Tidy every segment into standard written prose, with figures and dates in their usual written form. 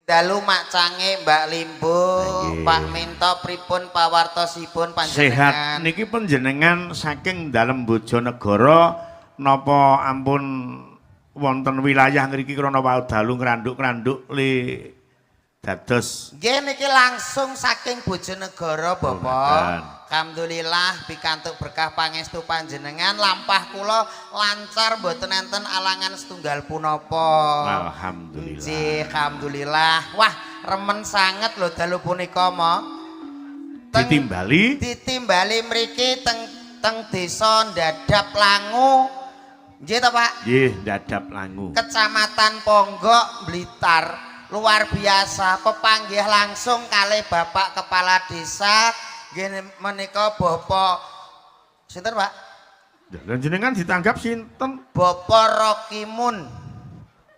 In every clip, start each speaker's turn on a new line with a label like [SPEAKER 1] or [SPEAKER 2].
[SPEAKER 1] Dalu macange Mbak Limbo, Pak Minto pripun pawartosipun panjenengan?
[SPEAKER 2] Sehat niki panjenengan saking dalem Bojonegoro napa ampun wonten wilayah ngriki krana wau dalu ngranduk-ngranduk li dados.
[SPEAKER 1] Nggih niki langsung saking Bojonegoro, Bapak. Alhamdulillah pikantuk berkah pangestu panjenengan lampah kula lancar mboten enten alangan setunggal punapa.
[SPEAKER 2] Alhamdulillah.
[SPEAKER 1] Nggih, alhamdulillah. Wah, remen sanget lho dalu punika mo. Ditimbali mriki teng desa Dadap Langu. Nggih to, Pak?
[SPEAKER 2] Nggih, Dadap Langu.
[SPEAKER 1] Kecamatan Ponggok, Blitar. Luar biasa, pepanggih langsung kalih Bapak Kepala Desa. Gini menika Bapak sinten Pak?
[SPEAKER 2] Dan jenengan ditanggap sinten?
[SPEAKER 1] Bapak Rokimun.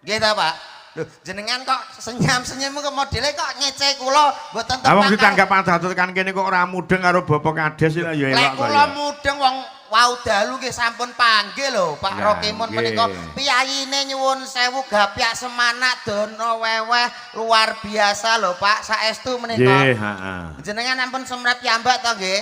[SPEAKER 1] Nggih ta Pak? Lho jenengan kok senyum-senyum kok modele kok ngece kula mboten tepak.
[SPEAKER 2] Wong ditanggap padha tekan kene kok ora mudeng karo Bapak Kades ya elok
[SPEAKER 1] kok. Lek kula mudeng wong wau dalu nggih sampun panggil lho Pak Rokimun menika piyayine nyuwun sewu gapyak semanak dono weweh luar biasa lho Pak saestu menika.
[SPEAKER 2] Nggih, heeh.
[SPEAKER 1] Jenengan ampun semrat piyambak to nggih.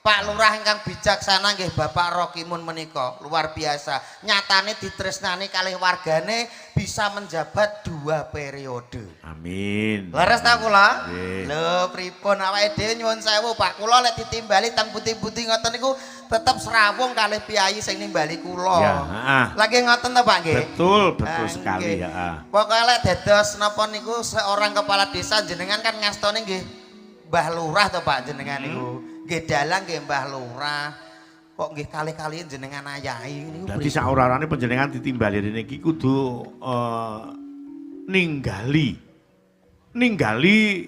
[SPEAKER 1] Pak Lurah ingkang bijaksana nggih Bapak Rokimun menika luar biasa. Nyatane ditresnani kalih wargane bisa menjabat 2 periode.
[SPEAKER 2] Amin.
[SPEAKER 1] Leres ta kula? Lho pripun awake dhewe nyuwun sewu Pak kula lek ditimbali teng putih-putih ngoten niku tetep serawung kalih piyayi sing nimbali kula.
[SPEAKER 2] Ya, heeh.
[SPEAKER 1] Lagi ngoten to Pak nggih?
[SPEAKER 2] Betul sekali ya.
[SPEAKER 1] Pokoke lek dados napa niku seorang kepala desa jenengan kan ngastone nggih Mbah Lurah to Pak jenengan niku. Nggih dalang nggih Mbah Lurah. Kok nggih kalih-kalih jenengan ayahi niku.
[SPEAKER 2] Dadi sak ora-orane panjenengan ditimbali rene iki kudu ninggali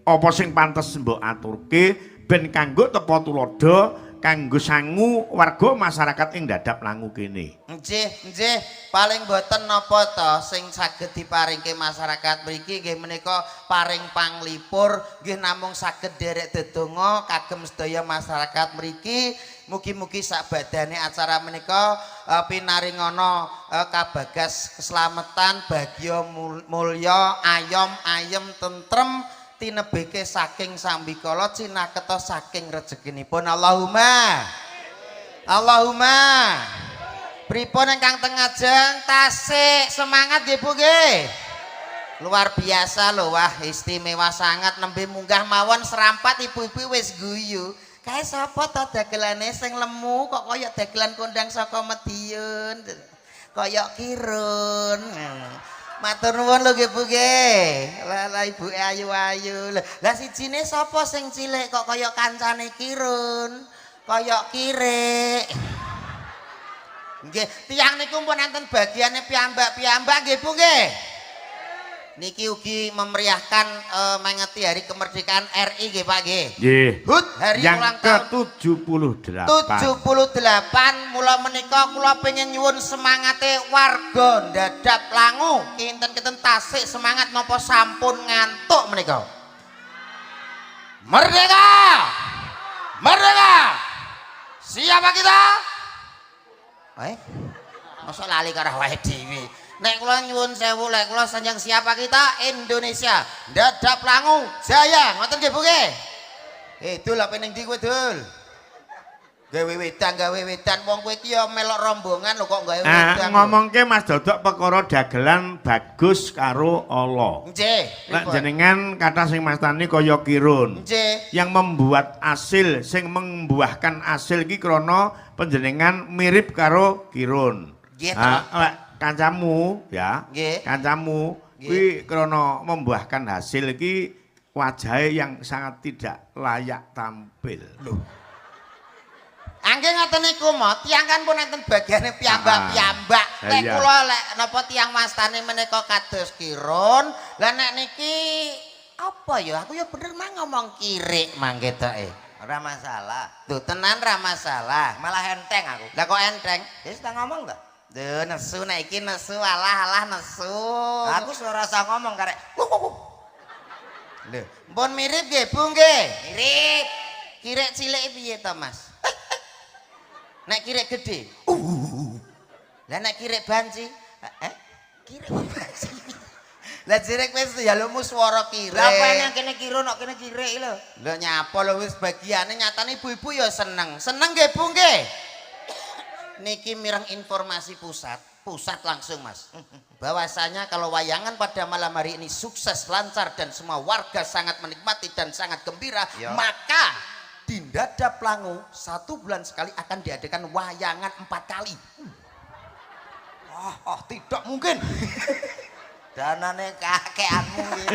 [SPEAKER 2] apa sing pantes mbok aturke ben kanggo tepa tulodo kanggo sangu warga masyarakat ing Dadap Langu kene.
[SPEAKER 1] Nggih, paling boten napa to sing saged diparingke masyarakat mriki nggih menika paring panglipur nggih namung saged derek dedonga kagem sedaya masyarakat mriki. Mugi-mugi sakbadane acara menika pinaringana kabagas keselamatan, bagya mulya, ayem tentrem tinebeke saking sambikala cinaketa saking rezekinipun. Allahumma pripun ingkang teng ajeng tasik semangat nggih Bu nggih. Luar biasa lho, wah istimewa sangat nembe munggah mawon serampat ibu-ibu wis guyu. Kae sapa to dagelane sing lemu kok kaya dagelan kondang saka Madiun. Kaya kirun. Matur nuwun lho nggih Bu nggih. Lah ibuke ayu-ayu. Lah sijine sapa sing cilik kok kaya kancane kirun? Kaya kirik. Nggih, tiyang niku pun enten bagiane piyambak-piyambak nggih Bu nggih. Niki ugi memeriahkan mengeti hari kemerdekaan RI nggih Pak nggih.
[SPEAKER 2] Nggih.
[SPEAKER 1] HUT hari
[SPEAKER 2] yang
[SPEAKER 1] ulang tahun
[SPEAKER 2] ke-78.
[SPEAKER 1] 78 mula menika kula pengen nyuwun semangate warga Dadap Langu kinten-kinten tasik semangat napa sampun ngantuk menika. Merdeka! Merdeka! Siapa kita? Masa lali karo wae dhewe. Nek kula nyuwun sewu lek kula sanjang siapa kita Indonesia Dadap Langu Jaya ngoten nggih Bu nggih. Dul apa ning ndi kowe Dul? Gawe wedan wong kowe iki ya melok rombongan lho kok gawe wedan.
[SPEAKER 2] Ngomongke Mas Dodok perkara dagelan bagus karo Allah.
[SPEAKER 1] Nggih.
[SPEAKER 2] Lek jenengan kata sing mastani kaya kirun.
[SPEAKER 1] Nggih.
[SPEAKER 2] Yang membuat hasil sing membuahkan hasil iki krana panjenengan mirip karo kirun.
[SPEAKER 1] Nggih.
[SPEAKER 2] Lek kancamu ya, kancamu kuwi krana membuahkan hasil iki wajahe yang sangat tidak layak tampil.
[SPEAKER 1] Lho. Angge ngoten niku mo, tiyang kan pun enten bagiane piyambak-piyambak. Lek kula lek napa tiyang wastane menika kados kirun, lah nek niki apa ya? Aku ya bener mah ngomong kirik mangke toke. Ora masalah. Tuh tenan ra masalah. Malah enteng aku. Lah kok enteng? Wis tak ngomong to. Duh, nesu nek iki nesu alah nesu. Aku ora rasa ngomong karek. Lho, mpun mirip nggih, Bu nggih? Mirip. Kirek cilik piye to, Mas? Nek kirek gede. Lah nek kirek banci? Kirek banci. Lah jirek wis njalukmu swara kirek.
[SPEAKER 3] Lah apa yang kene kira nok kene kirek lho.
[SPEAKER 1] Lho nyapa lho wis bagiane nyatane ibu-ibu ya seneng. Seneng nggih Bu nggih. Niki mireng informasi pusat langsung Mas. Bahwasanya kalau wayangan pada malam hari ini sukses, lancar dan semua warga sangat menikmati dan sangat gembira, maka di Dadap Langu 1 bulan sekali akan diadakan wayangan 4 kali. Tidak mungkin.
[SPEAKER 3] Danane kakeanmu iki.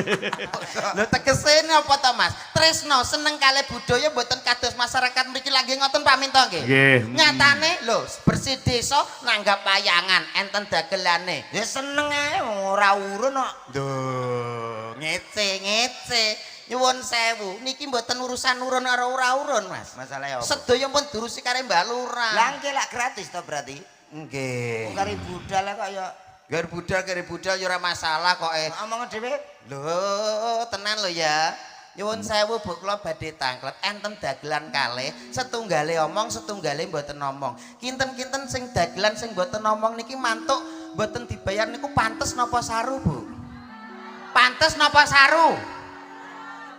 [SPEAKER 1] Lho tegese apa to Mas? Tresno seneng kalih budaya mboten kados masyarakat mriki lagi ngoten Pak Minto nggih.
[SPEAKER 2] Nggih.
[SPEAKER 1] Nyatane lho bersih desa nanggap wayangan enten dagelane.
[SPEAKER 3] Ya seneng ae ora urun kok.
[SPEAKER 1] Duh, ngece. Nyuwun sewu, niki mboten urusan urun karo ora urun Mas.
[SPEAKER 3] Masalahe apa?
[SPEAKER 1] Sedaya pun diurusi kare Mbak Lurah.
[SPEAKER 3] Lah engke lak gratis to berarti.
[SPEAKER 1] Nggih.
[SPEAKER 3] Kari budal kok ya
[SPEAKER 1] Gare budal ya ora masalah kok
[SPEAKER 3] omong dhewe.
[SPEAKER 1] Lho, tenan lho ya. Nyuwun sewu Bu kula badhe tanglet enten dagelan kalih, setunggale omong, setunggale mboten omong. Kinten-kinten sing dagelan sing mboten omong niki mantuk mboten dibayar niku pantes napa saru, Bu? Pantes napa saru?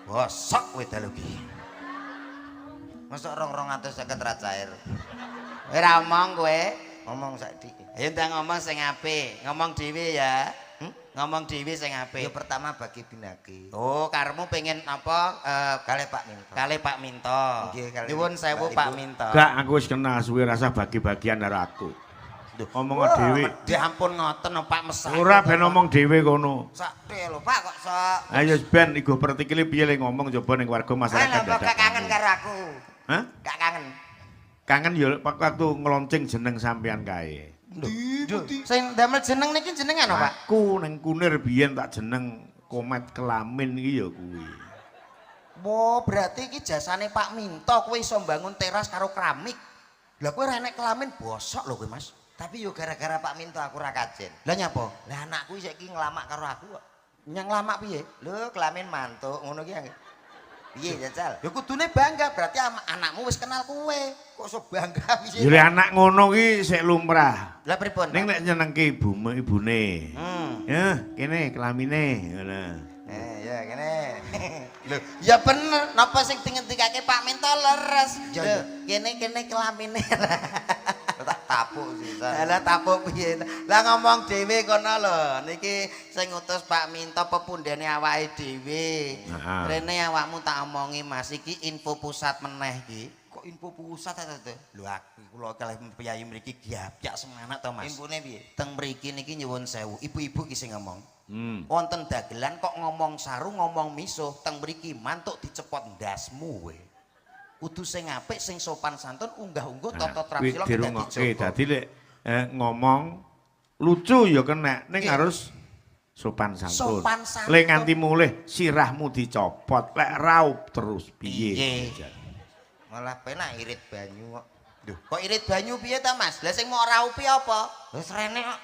[SPEAKER 1] Bosok wedal iki.
[SPEAKER 3] Masuk 250 ra cair.
[SPEAKER 1] Ora omong kowe.
[SPEAKER 3] Ngomong saiki.
[SPEAKER 1] Ayo ndang ngomong sing apik, ngomong dhewe ya. Ngomong dhewe sing apik.
[SPEAKER 3] Ya pertama bagi binagi.
[SPEAKER 1] Oh, karemu pengen apa
[SPEAKER 3] Kalih Pak Minto.
[SPEAKER 1] kalih Pak Minto.
[SPEAKER 3] Nggih, kalih
[SPEAKER 1] Nyuwun sewu
[SPEAKER 3] Mbak
[SPEAKER 1] Pak
[SPEAKER 3] Ibu.
[SPEAKER 1] Minto.
[SPEAKER 2] Gak aku wis kenal suwe rasa bagi-bagian karo aku. Ngomong dhewe.
[SPEAKER 1] Ya ampun ngoten Pak mesake.
[SPEAKER 2] Ora ben ngomong dhewe kono.
[SPEAKER 3] Sakte lho Pak kok sok.
[SPEAKER 2] Ayo ben iku pertikile piye le ngomong coba ning warga masyarakat
[SPEAKER 3] Lah kok
[SPEAKER 2] Dadap.
[SPEAKER 3] kangen karo aku.
[SPEAKER 2] Hah?
[SPEAKER 3] Gak kangen.
[SPEAKER 2] Kangen ya waktu ngelonceng jeneng sampean kae.
[SPEAKER 1] Sing damel jeneng niki jenengan apa, Pak?
[SPEAKER 2] Aku ning Kunir biyen tak jeneng Komet Kelamin iki ya kuwi.
[SPEAKER 1] Oh, berarti iki jasane Pak Minto kowe iso mbangun teras karo keramik. Lah kowe renek kelamin bosok lho kowe, Mas.
[SPEAKER 3] Tapi yo gara-gara Pak Minto aku ra kajen.
[SPEAKER 1] Lah nyapa?
[SPEAKER 3] Lah anakku saiki nglamak karo aku kok.
[SPEAKER 1] Nyang lama piye?
[SPEAKER 3] Lho kelamin mantuk ngono ki. Piye jajal?
[SPEAKER 1] Ya kudune bangga berarti anakmu wis kenal kowe.
[SPEAKER 3] Kok iso bangga piye?
[SPEAKER 2] Jare anak ngono ki sik lumrah.
[SPEAKER 1] Lah pripun?
[SPEAKER 2] Ning nek nyenengke ibune. Ya, kene kelamine ngono.
[SPEAKER 3] Ya kene.
[SPEAKER 1] Lho, ya bener, napa sing dingendikake Pak Minto leres.
[SPEAKER 3] Ya,
[SPEAKER 1] Lho, kene kelamine.
[SPEAKER 3] Tak tapuk sisan.
[SPEAKER 1] Lah tapuk piye? Lah ngomong dhewe kono lho. Niki sing ngutus Pak Minto pepundhene awake dhewe.
[SPEAKER 2] Heeh.
[SPEAKER 1] Rene awakmu tak omongi Mas iki info pusat meneh iki.
[SPEAKER 3] Kok info pusat ta to?
[SPEAKER 1] Lho aku kula kalih piyai mriki giapyak semangat to Mas.
[SPEAKER 3] Infone piye?
[SPEAKER 1] Teng mriki niki nyuwun sewu, ibu-ibu ki sing ngomong.
[SPEAKER 2] Wonten
[SPEAKER 1] dagelan kok ngomong saru ngomong misuh teng mriki mantuk dicepot ndasmu we. Kudu sing apik sing sopan santun unggah-ungguh tata tramsila kita
[SPEAKER 2] dirungokke
[SPEAKER 1] dijogo.
[SPEAKER 2] dadi lek ngomong lucu ya kena ning harus sopan santun.
[SPEAKER 1] Sopan santun.
[SPEAKER 2] Lek nganti mulih sirahmu dicopot, lek raup terus piye?
[SPEAKER 3] Malah penak irit banyu kok.
[SPEAKER 1] Duh, kok irit banyu piye ta Mas? Lah sing mau raupi apa?
[SPEAKER 3] Wis rene kok.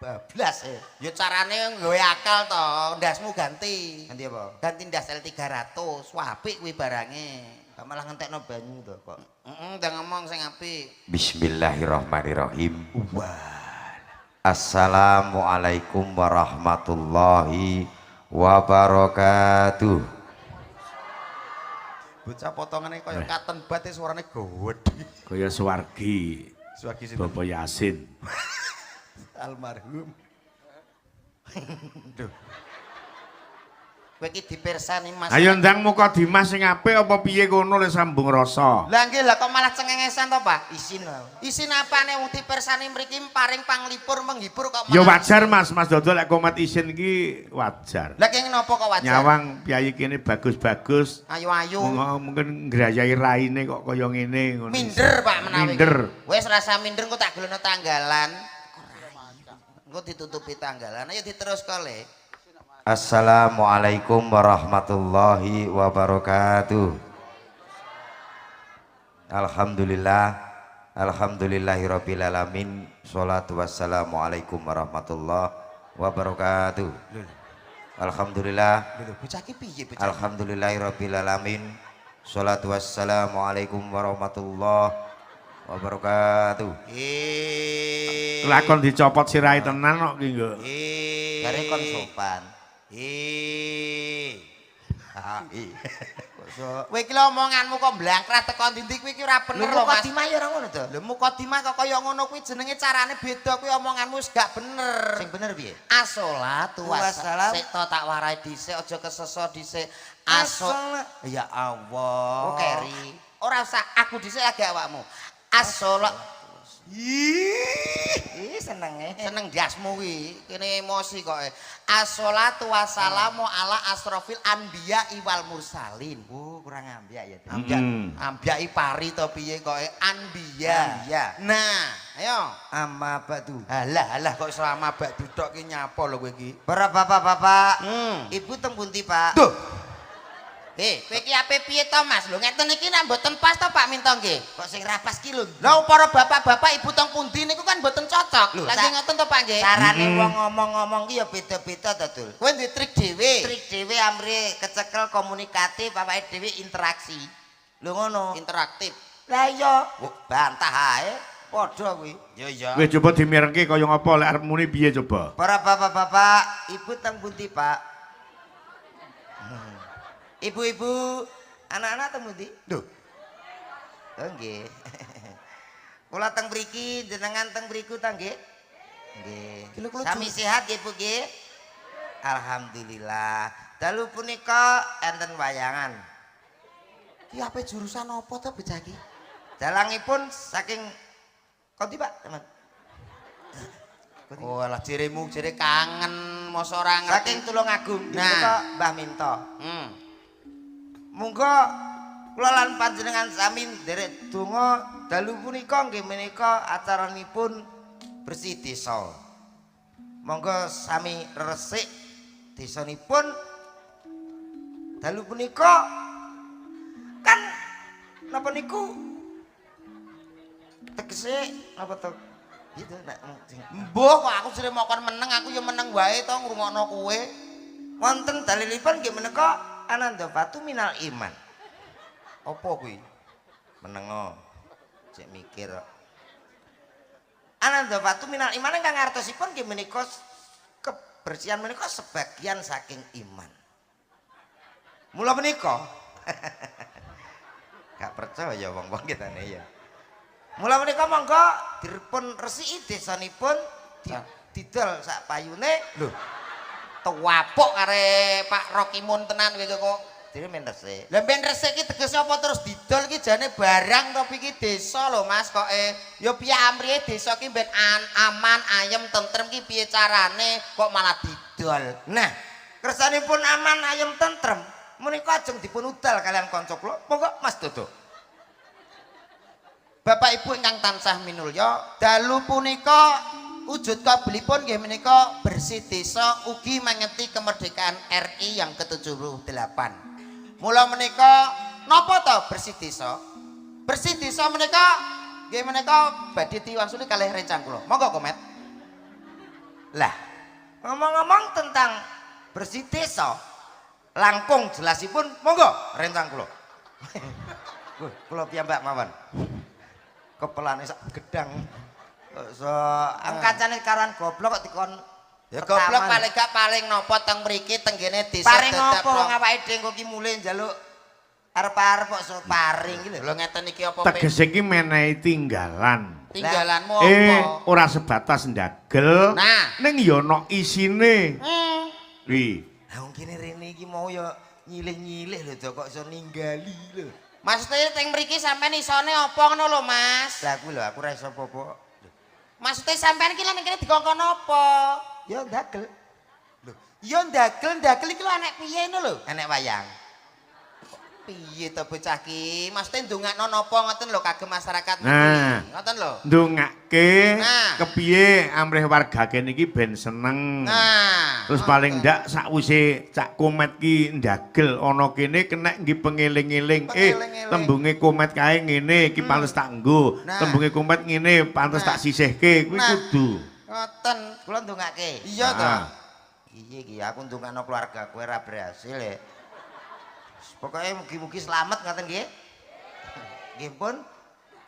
[SPEAKER 1] Bablas ya carane nggawe akal to, ndasmu ganti.
[SPEAKER 3] Ganti apa?
[SPEAKER 1] Ganti ndas L300. Wah, apik kuwi barange.
[SPEAKER 3] Kok malah ngentekno banyu to kok.
[SPEAKER 1] Ndang ngomong sing apik.
[SPEAKER 4] Bismillahirrahmanirrahim. Assalamualaikum warahmatullahi wabarakatuh.
[SPEAKER 1] Bocah potongane kaya katen bat suarane gowedhi.
[SPEAKER 2] Kaya Suwargi,
[SPEAKER 1] Suwargi sinten?
[SPEAKER 2] Bapak Yasin.
[SPEAKER 1] Almarhum. Duh. Kowe iki dipirsani Mas.
[SPEAKER 2] Ayo ndang muka Dimas sing apik apa piye kono le sambung rasa.
[SPEAKER 1] Lah nggih lah kok malah cengengesan to, Pak?
[SPEAKER 3] Isin wae.
[SPEAKER 1] Isin apane wong dipirsani mriki paring panglipur menghibur kok
[SPEAKER 2] Ya
[SPEAKER 1] malah-
[SPEAKER 2] wajar Mas Dodo lek komat isin iki wajar.
[SPEAKER 1] Lah kene napa kok wajar?
[SPEAKER 2] Nyawang piyayi kene bagus-bagus.
[SPEAKER 1] Ayu-ayu.
[SPEAKER 2] Mungkin ngrayai raine kok kaya ngene ngono.
[SPEAKER 1] Minder Pak menawi.
[SPEAKER 2] Minder.
[SPEAKER 1] Wis rasa minder kok tak gelono tanggalan. Engko ditutupi tanggalan. Ayo diterus kale.
[SPEAKER 4] Assalamualaikum warahmatullahi wabarakatuh. Alhamdulillah, alhamdulillahirabbil alamin. Sholatu wassalamu alaikum warahmatullahi wabarakatuh. Alhamdulillah,
[SPEAKER 1] Bocah iki piye bocah?
[SPEAKER 4] alhamdulillahirabbil alamin. Sholatu wassalamu alaikum warahmatullahi wabarakatuh.
[SPEAKER 2] Lakon dicopot sirahe tenan kok ki nggo.
[SPEAKER 3] Jare kon sopan.
[SPEAKER 1] Kowe iki lho omonganmu kok blangkrah teko ndi-ndi kuwi iki ora bener lho Mas.
[SPEAKER 3] Mukadimah ya ora ngono to.
[SPEAKER 1] Lho mukadimah kok kaya ngono kuwi jenenge carane beda kuwi omonganmu wis gak bener.
[SPEAKER 3] Sing bener piye?
[SPEAKER 1] Asolatu
[SPEAKER 3] Wassalam.
[SPEAKER 1] Sik to tak warai dhisik aja keseso dhisik.
[SPEAKER 3] Asolat.
[SPEAKER 1] Ya Allah.
[SPEAKER 3] Oh, Keri.
[SPEAKER 1] Ora usah aku dhisik lagi awakmu. Asolat.
[SPEAKER 3] Ih, senenge.
[SPEAKER 1] Seneng dasmu kuwi. Kene emosi kok. Assolatu wassalamu ala asrofil anbiya wal mursalin.
[SPEAKER 3] Kurang ambiak ya.
[SPEAKER 1] Ambiyai pari to piye kok anbiya.
[SPEAKER 3] Anbiya.
[SPEAKER 1] Nah, ayo.
[SPEAKER 3] Amma batu.
[SPEAKER 1] Halah kok selama bak duduk ki nyapa lho kowe iki.
[SPEAKER 3] Para bapak-bapak,
[SPEAKER 1] Ibu
[SPEAKER 3] teng pundi, Pak?
[SPEAKER 1] Duh. Kowe iki ape piye to Mas? Lho ngeten iki nek mboten pas to Pak Minto nggih.
[SPEAKER 3] Kok sing rapas ki lho.
[SPEAKER 1] Lah para bapak-bapak ibu teng pundi niku kan mboten cocok.
[SPEAKER 3] Lho,
[SPEAKER 1] Lah nggih ngoten to Pak nggih.
[SPEAKER 3] Carane wong ngomong-ngomong ki ya beda-beda to, Dul.
[SPEAKER 1] Kowe duwe trik dhewe.
[SPEAKER 3] Trik dhewe amre kecekel komunikatif, awake dhewe interaksi. Lho ngono.
[SPEAKER 1] Interaktif.
[SPEAKER 3] Lah iya, bantah ae. Padha kuwi. Ya iya.
[SPEAKER 2] Kowe coba dimirengke kaya ngapa lek arep muni piye coba?
[SPEAKER 3] Para bapak-bapak, ibu teng pundi, Pak? Ibu-ibu, anak-anak teng pundi? Lho. Oh nggih. Kula teng mriki, jenengan teng mriku ta nggih? Nggih. Sami sehat nggih, Bu nggih? Alhamdulillah. Dalu punika enten wayangan.
[SPEAKER 1] Ki ape jurusan apa to bocah iki?
[SPEAKER 3] Dalangipun saking kondi, Pak, teman.
[SPEAKER 1] Oh alah jeremu jere kangen mosok ora ngerti.
[SPEAKER 3] Saking Tulungagung.
[SPEAKER 1] Nah.
[SPEAKER 3] Nah, Mbah Minto. Monggo kula lan panjenengan sami nderek donga dalu punika nggih menika acaranipun bersih desa. Monggo sami resik desanipun dalu punika kan napa niku tegese napa to gitu nek
[SPEAKER 1] Mbuh kok aku sire mokon meneng aku ya meneng wae to ngrungokno kowe.
[SPEAKER 3] wonten dalilipun nggih menika Ananda batu minal iman.
[SPEAKER 1] Apa kuwi?
[SPEAKER 3] Menengo cek mikir Ananda batu minal iman ingkang artosipun nggih menika kebersihan menika sebagian saking iman. Mula menika gak percaya wong-wong kitane ya. Mula menika monggo dipun resiki desanipun didol sak payune lho.
[SPEAKER 1] Tuwapuk kare Pak Rokimun tenan kowe kok.
[SPEAKER 3] Dene men resik.
[SPEAKER 1] Lah ben resik iki tegese apa terus didol iki jane barang to iki desa lho Mas kok ya piye amrihe desa iki ben aman ayem tentrem iki piye carane kok malah didol.
[SPEAKER 3] Nah, kersanipun aman ayem tentrem menika ajeng dipun udal kalian kanca kula. Monggo Mas Dodo.
[SPEAKER 1] Bapak Ibu ingkang tansah minulya, dalu punika wujud kabelipun nggih menika bersih desa ugi mangeti kemerdekaan RI yang ke-78. Mula menika napa to bersih desa? Bersih desa menika nggih menika badhe diwangsuli kalih rencang kula. Monggo komet.
[SPEAKER 3] Lah, ngomong-ngomong tentang bersih desa, langkung jelasipun monggo rencang kula. Kula piyambak mawon. Kepelane sak gedang. So angkacane karuan goblok kok dikon
[SPEAKER 1] ya goblok paling gak paling napa teng mriki tenggene desa
[SPEAKER 3] paring apa wong awake dhewe kok ki mulih njaluk arep-arep kok so paring iki lho.
[SPEAKER 1] Lho ngeten iki apa
[SPEAKER 2] Tegese iki menehi tinggalan.
[SPEAKER 1] tinggalanmu apa?
[SPEAKER 2] Ora sebatas ndagel.
[SPEAKER 1] Nah.
[SPEAKER 2] Ning ya ana isine. Wi.
[SPEAKER 3] Lah wong kene rene iki mau ya nyilih-nyilih lho kok iso ninggali lho.
[SPEAKER 1] Maksudnya teng mriki sampean isone apa ngono lho Mas?
[SPEAKER 3] Lah aku lho aku ora iso apa-apa.
[SPEAKER 1] Maksudnya sampean iki lan kene dikongkon apa?
[SPEAKER 3] Ya ndagel.
[SPEAKER 1] Lho, ya ndagel iki lho anek piye ngono lho?
[SPEAKER 3] Enek wayang.
[SPEAKER 1] Piye to bocah ki? Maksudnya ndongakno napa ngoten lho kagem masyarakat
[SPEAKER 2] Nah.
[SPEAKER 1] niki. Ngoten lho.
[SPEAKER 2] Ndongake
[SPEAKER 1] Nah.
[SPEAKER 2] kepiye amrih warga kene iki ben seneng.
[SPEAKER 1] Nah,
[SPEAKER 2] Terus paling ndak sakwise Cak Komet ki ndagel ana kene kena nggih pengeling-eling.
[SPEAKER 1] Pengeling-eling.
[SPEAKER 2] Tembunge Komet kae ngene iki pantes tak nggo.
[SPEAKER 1] Nah.
[SPEAKER 2] Tembunge Komet ngene pantes
[SPEAKER 1] Nah.
[SPEAKER 2] tak sisihke. Kuwi
[SPEAKER 1] Nah.
[SPEAKER 2] kudu.
[SPEAKER 1] ngoten.
[SPEAKER 3] Kula ndongake.
[SPEAKER 1] Iya to.
[SPEAKER 2] Nah.
[SPEAKER 3] Iya iki aku ndongakno keluarga kowe ora berhasil ya. Pokoknya mugi-mugi selamat ngoten nggih. Nggih pun.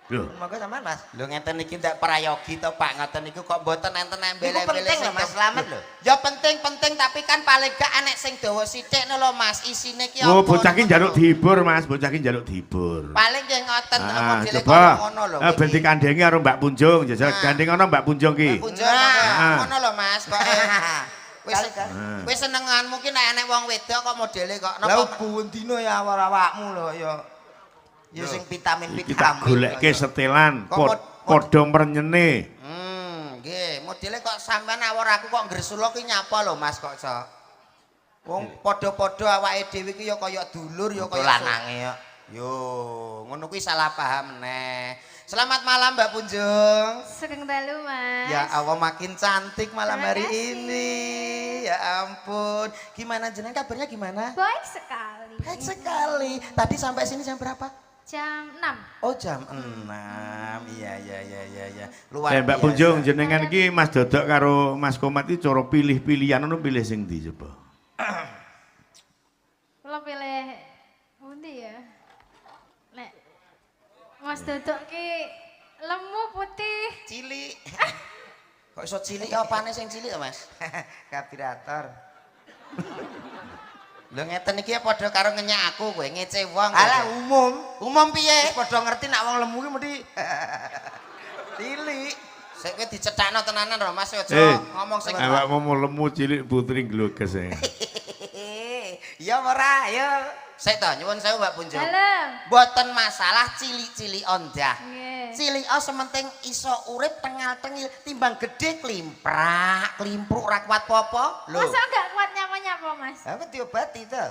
[SPEAKER 2] Lho,
[SPEAKER 3] Monggo sampean Mas.
[SPEAKER 1] Lho ngeten iki ndak prayogi to Pak, ngoten niku kok mboten enten embel-embel
[SPEAKER 3] penting lho, Mas, selamat lho.
[SPEAKER 1] Ya penting tapi kan paling gak enek sing dawa sithik lho Mas, isine ki
[SPEAKER 2] oh
[SPEAKER 1] apa?
[SPEAKER 2] bocah ki njaluk dihibur Mas, bocah ki njaluk dihibur.
[SPEAKER 1] Paling nggih ngoten modele
[SPEAKER 2] Coba,
[SPEAKER 1] kaya ngono lho.
[SPEAKER 2] ben dikandengi karo Mbak Punjung, jajal gandeng ana Mbak Punjung ki.
[SPEAKER 1] Punjul
[SPEAKER 2] Ah.
[SPEAKER 1] ngono lho Mas, kok wis wis senenganmu ki nek enek wong wedok kok modele kok
[SPEAKER 3] Lah
[SPEAKER 1] napa
[SPEAKER 3] bundino ya awak-awakmu lho ya sing vitamin
[SPEAKER 2] Iki tak goleke setelan
[SPEAKER 1] Kok
[SPEAKER 2] padha mrenyene.
[SPEAKER 1] Nggih, modele kok sampean awor aku kok ngresula ki nyapa lho Mas kok iso. Wong padha-padha awake dhewe ki ya kaya dulur ya kaya
[SPEAKER 3] lanange ya.
[SPEAKER 1] Yo, ngono kuwi salah paham meneh. Selamat malam Mbak Punjung.
[SPEAKER 5] Sugeng dalu, Mas.
[SPEAKER 1] Ya Allah makin cantik malam
[SPEAKER 5] Terima
[SPEAKER 1] hari
[SPEAKER 5] kasih.
[SPEAKER 1] ini. Ya ampun. Gimana jenengan kabarnya gimana?
[SPEAKER 5] Baik sekali.
[SPEAKER 1] Baik sekali. Tadi sampai sini jam berapa?
[SPEAKER 5] Jam 6.
[SPEAKER 1] Oh jam 6. Iya. Luar
[SPEAKER 2] Mbak
[SPEAKER 1] biasa.
[SPEAKER 2] Punjung jenengan iki Mas Dodok karo Mas Komat iki cara pilih-pilihan ngono pilih sing ndi coba?
[SPEAKER 5] Kula pilih pundi ya? Nek Mas Dodok ki lemu putih.
[SPEAKER 1] Cilik. Kok iso cilik apane sing cilik ya Mas?
[SPEAKER 3] Karburator.
[SPEAKER 1] Lho ngeten iki padha karo ngenyak aku kowe ngece wong.
[SPEAKER 3] Alah umum.
[SPEAKER 1] Umum piye?
[SPEAKER 3] Wis padha ngerti nek wong lemu ki mesti cilik.
[SPEAKER 1] Sik kowe dicethakno tenanan lho Mas aja ngomong sing
[SPEAKER 2] Awakmu mau lemu cilik putri gloges e.
[SPEAKER 3] Ya ora, ya.
[SPEAKER 1] Sik to nyuwun sewu Mbak Punjung.
[SPEAKER 5] Halo.
[SPEAKER 1] Mboten masalah cilik-cilik ondah.
[SPEAKER 5] Nggih.
[SPEAKER 1] Cilik sementing iso urip tengal-tengil timbang gede klimprak, klimpruk ra kuat apa-apa. Lho.
[SPEAKER 5] Masa enggak kuat nyapa-nyapa, Mas?
[SPEAKER 3] Aku diobati to.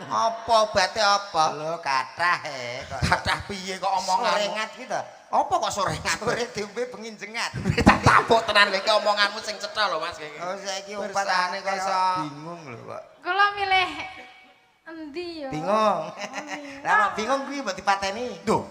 [SPEAKER 1] Apa obate apa?
[SPEAKER 3] Lho kathah kok.
[SPEAKER 1] Kathah piye kok omonganmu?
[SPEAKER 3] Sorengat ki to.
[SPEAKER 1] Apa kok sorengat?
[SPEAKER 3] Sore diombe bengi jengat.
[SPEAKER 1] Tak tapuk tenan iki omonganmu sing cetha lho Mas iki.
[SPEAKER 3] Oh saiki
[SPEAKER 1] Bersane kok iso
[SPEAKER 3] bingung lho kok.
[SPEAKER 5] Kula milih endi ya?
[SPEAKER 3] Bingung. Lah nek bingung kuwi mbok dipateni.
[SPEAKER 1] Duh.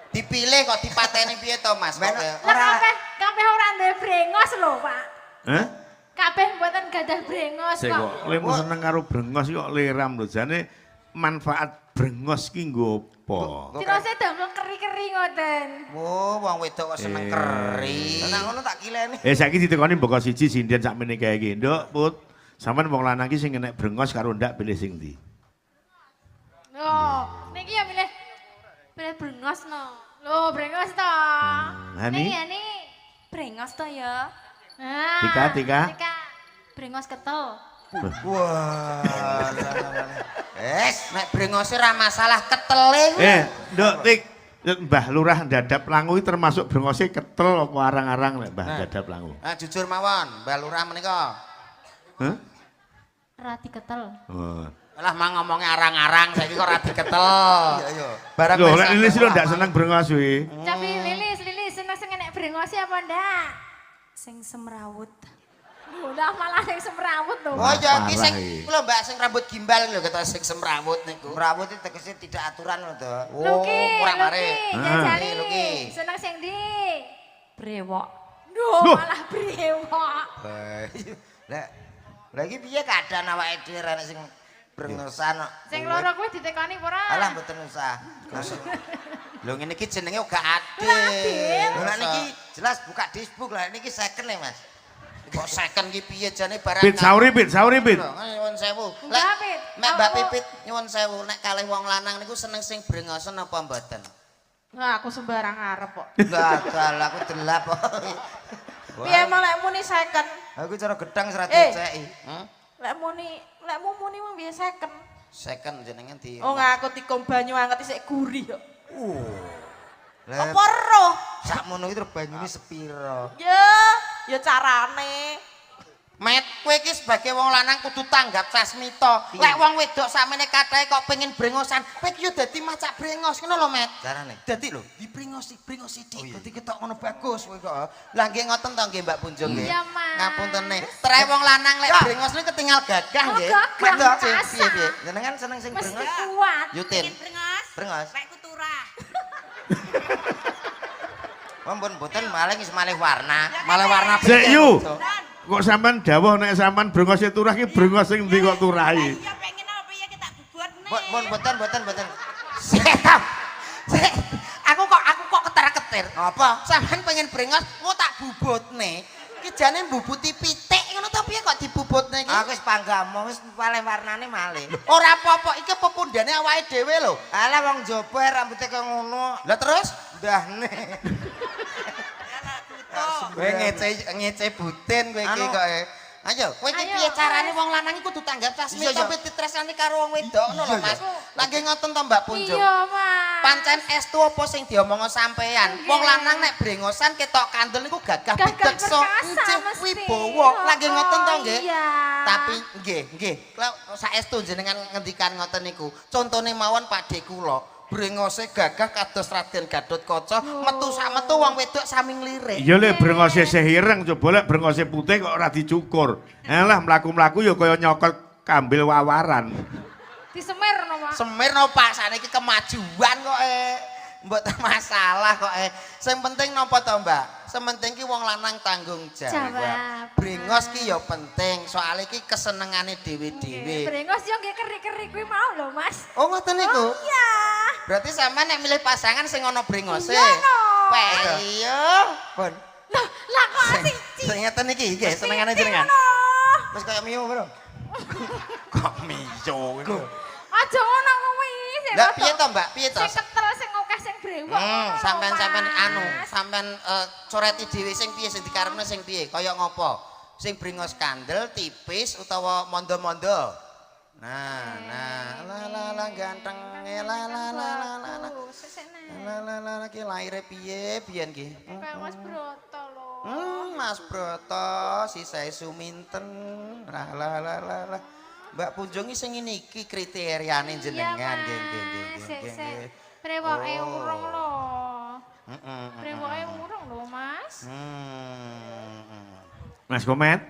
[SPEAKER 1] Dipilih kok dipateni piye to Mas? Kok
[SPEAKER 3] Men-
[SPEAKER 5] Lah kabeh ora ndek brengos lho, Pak.
[SPEAKER 2] Hah?
[SPEAKER 5] Kabeh mboten gadah brengos
[SPEAKER 2] Sik
[SPEAKER 5] kok.
[SPEAKER 2] kok lemu seneng karo brengos kok liram lho jane manfaat brengos ki nggo apa?
[SPEAKER 5] Tirose damel keri-keri ngoten.
[SPEAKER 1] Oh, wong wedok kok seneng keri.
[SPEAKER 3] Nek ngono tak kileni.
[SPEAKER 2] Saiki ditekoni mboko siji sinden sakmene kae iki. Nduk, Put. Sampeyan wong lanang ki sing enek brengos karo ndak pilih sing ndi?
[SPEAKER 5] Oh, niki ya milih brengos no. Loh, brengos to.
[SPEAKER 2] Hani?
[SPEAKER 5] Niki ya nih brengos to ya. Nah,
[SPEAKER 2] Tika.
[SPEAKER 5] brengos ketel.
[SPEAKER 3] Wah.
[SPEAKER 1] Nek brengose ra masalah ketele kuwi.
[SPEAKER 2] Nduk, Tik. Mbah Lurah Dadap Langu iki termasuk brengose ketel apa arang-arang nek Mbah Dadap Langu?
[SPEAKER 1] Nah, jujur mawon, Mbak Lurah menika.
[SPEAKER 2] Hah?
[SPEAKER 5] Rati ketel.
[SPEAKER 2] Oh.
[SPEAKER 1] Lah mang ngomongnya arang-arang saiki kok ra diketel.
[SPEAKER 3] Iya.
[SPEAKER 1] Barang
[SPEAKER 2] Loh,
[SPEAKER 1] wis
[SPEAKER 2] lek Lilis lo ndak seneng brengos kuwi.
[SPEAKER 5] Tapi lilis seneng sing enek brengos apa ndak? Sing semrawut. Udah malah sing semrawut lho.
[SPEAKER 1] Oh ya iki sing
[SPEAKER 2] Parah iki.
[SPEAKER 1] lho Mbak sing rambut gimbal lho kata sing semrawut niku.
[SPEAKER 3] Merawut itu tegese tidak aturan lho to.
[SPEAKER 5] Luki,
[SPEAKER 1] kurang mare.
[SPEAKER 5] jajali.
[SPEAKER 1] Luki.
[SPEAKER 5] Seneng sing ndi? Brewok. Duh,
[SPEAKER 2] Loh.
[SPEAKER 5] malah brewok.
[SPEAKER 3] Lah lagi piye keadaan awake dhewe rene sing brengosan kok.
[SPEAKER 5] Sing loro kuwi ditekani apa ora?
[SPEAKER 3] Alah mboten usah.
[SPEAKER 1] Lho ngene iki jenenge uga adil.
[SPEAKER 3] Lho nek niki jelas buka dishbook lah niki second ya Mas.
[SPEAKER 1] Kok second ki piye jane barang.
[SPEAKER 2] Pit sauri pit.
[SPEAKER 1] Lho, nyuwun sewu.
[SPEAKER 5] Enggak, Pit.
[SPEAKER 1] Mek Mbak
[SPEAKER 5] Aku-
[SPEAKER 1] Pipit nyuwun sewu nek kalih wong lanang niku seneng sing brengosen apa mboten?
[SPEAKER 6] Nah, aku sembarang arep kok.
[SPEAKER 3] Gagal aku delap kok.
[SPEAKER 6] Piye mau lek muni second?
[SPEAKER 3] Aku cara gedang serat
[SPEAKER 6] Eh.
[SPEAKER 3] diceki.
[SPEAKER 6] Lekmu muni mung biasa second.
[SPEAKER 1] Second jenenge di.
[SPEAKER 6] Oh, ngaku tikum banyu anget isik gurih kok.
[SPEAKER 3] Lah
[SPEAKER 6] Apa roh?
[SPEAKER 3] sakmono iki terus banyune sepiro?
[SPEAKER 6] Ya carane.
[SPEAKER 1] Met, kowe iki sebagai wong lanang kudu tanggap sasmita. Lek wong wedok sakmene kathahe kok pengen brengosan, kowe iki yo dadi macak brengos ngono lho, Met.
[SPEAKER 3] Carane.
[SPEAKER 1] Dadi lho, dibrengosi dik. Dadi ketok ngono bagus kowe kok. Lah nggih ngoten to nggih Mbak Punjung nggih.
[SPEAKER 5] Iya, Mas.
[SPEAKER 1] Ngapuntene. Trae wong lanang lek brengos niku ketinggal gagah
[SPEAKER 5] Oh,
[SPEAKER 1] nggih.
[SPEAKER 5] gagah,
[SPEAKER 1] Wedok
[SPEAKER 5] masa.
[SPEAKER 1] piye-piye.
[SPEAKER 3] Jenengan seneng sing
[SPEAKER 5] Mesti
[SPEAKER 3] brengos?
[SPEAKER 5] kuat.
[SPEAKER 1] Yutin.
[SPEAKER 3] Brengos.
[SPEAKER 6] Lek kuturah.
[SPEAKER 3] Ampun mboten maling is malih warna.
[SPEAKER 1] Malah warna
[SPEAKER 2] Sik yu. Kok sampean dawuh nek sampean brengose turah ki brengos sing ndi kok turahi?
[SPEAKER 6] Ya pengen apa ya kita bubut nih.
[SPEAKER 3] Mboten.
[SPEAKER 1] Sik. Aku kok khawatir.
[SPEAKER 3] Apa?
[SPEAKER 1] Sampeyan pengen brengos, mau tak bubutne. Ki jane mbubuti pitik ngono ta piye kok dibubutne iki?
[SPEAKER 3] Aku wis panggamu wis paling warnane malih.
[SPEAKER 1] Ora apa-apa, iki pepundhane awake dhewe lho.
[SPEAKER 3] Alah wong jaba rambutnya kaya ngono.
[SPEAKER 1] Lah terus
[SPEAKER 3] Ndahne.
[SPEAKER 1] kowe ngece butin kowe iki
[SPEAKER 3] Anu.
[SPEAKER 1] kok. Ayo, kowe iki
[SPEAKER 5] Ayo,
[SPEAKER 1] piye carane
[SPEAKER 5] Mas.
[SPEAKER 1] wong lanang iku kudu tanggap tasmi
[SPEAKER 3] Iya, iya.
[SPEAKER 1] tapi ditresnani karo wong wedok ngono lho Mas. Lagi ngoten to Mbak Punjung.
[SPEAKER 5] Iya, Mas.
[SPEAKER 1] Pancen estu apa sing diomongo sampean.
[SPEAKER 5] Nggih.
[SPEAKER 1] Wong lanang nek brengosan ketok kandel niku gagah
[SPEAKER 5] Gagah
[SPEAKER 1] bideksa,
[SPEAKER 5] perkasa
[SPEAKER 1] encih
[SPEAKER 5] mesti.
[SPEAKER 1] wibawa. Lagi ngoten to nggih.
[SPEAKER 5] Iya.
[SPEAKER 1] Tapi nggih, kalau saestu jenengan ngendikan ngoten niku. Contone mawon Pakde kula. Brengose gagah kados Raden Gatotkaca, metu sak metu wong wedok sami nglirik.
[SPEAKER 2] Iya lek brengose isih ireng, coba lek brengose putih kok ora dicukur. Alah mlaku-mlaku ya kaya nyokot kambil wawaran.
[SPEAKER 5] Disemir no, Pak.
[SPEAKER 1] Semirno Pak, saniki kemajuan kok mboten masalah kok Sing penting napa to, Mbak? Sementing ki wong lanang tanggung jawab.
[SPEAKER 5] Jawab.
[SPEAKER 1] Brengos ki ya penting, soal iki kesenengane dhewe-dhewe.
[SPEAKER 5] Brengos yo nggih keri-keri kuwi mau lho, Mas.
[SPEAKER 1] Oh ngoten niku.
[SPEAKER 5] Oh iya.
[SPEAKER 1] Berarti sampean nek milih pasangan sing ana brengose.
[SPEAKER 5] Iya, no.
[SPEAKER 1] Iya. Pun.
[SPEAKER 5] Lah kok sing
[SPEAKER 1] Sing ngeten iki nggih senengane jenengan. Wis kaya mio, Bro. Kok mio iku?
[SPEAKER 5] Aja ngono kuwi. sing
[SPEAKER 1] Lah
[SPEAKER 5] rada-
[SPEAKER 1] piye to, Mbak? Piye to?
[SPEAKER 5] Sing ketel sing akeh sing brewok.
[SPEAKER 1] Sampean
[SPEAKER 5] Mas.
[SPEAKER 1] anu, sampean coreti dhewe sing piye sing dikarepne sing piye? Kaya ngopo? Sing brengos kandel, tipis utawa mondo-mondo? Nah, la ganteng, la.
[SPEAKER 5] Aduh, sesene.
[SPEAKER 1] La ki laire piye biyen ki?
[SPEAKER 5] Kayak Mas Broto lho.
[SPEAKER 1] Mas Broto, sisae suminten. Lah. Mbak Punjung sing ngene iki kriteriane jenengan nggih.
[SPEAKER 5] Sik. Brewoke
[SPEAKER 1] Oh.
[SPEAKER 5] urung lho.
[SPEAKER 1] Heeh.
[SPEAKER 5] Brewoke urung lho, Mas.
[SPEAKER 2] Mas Komet,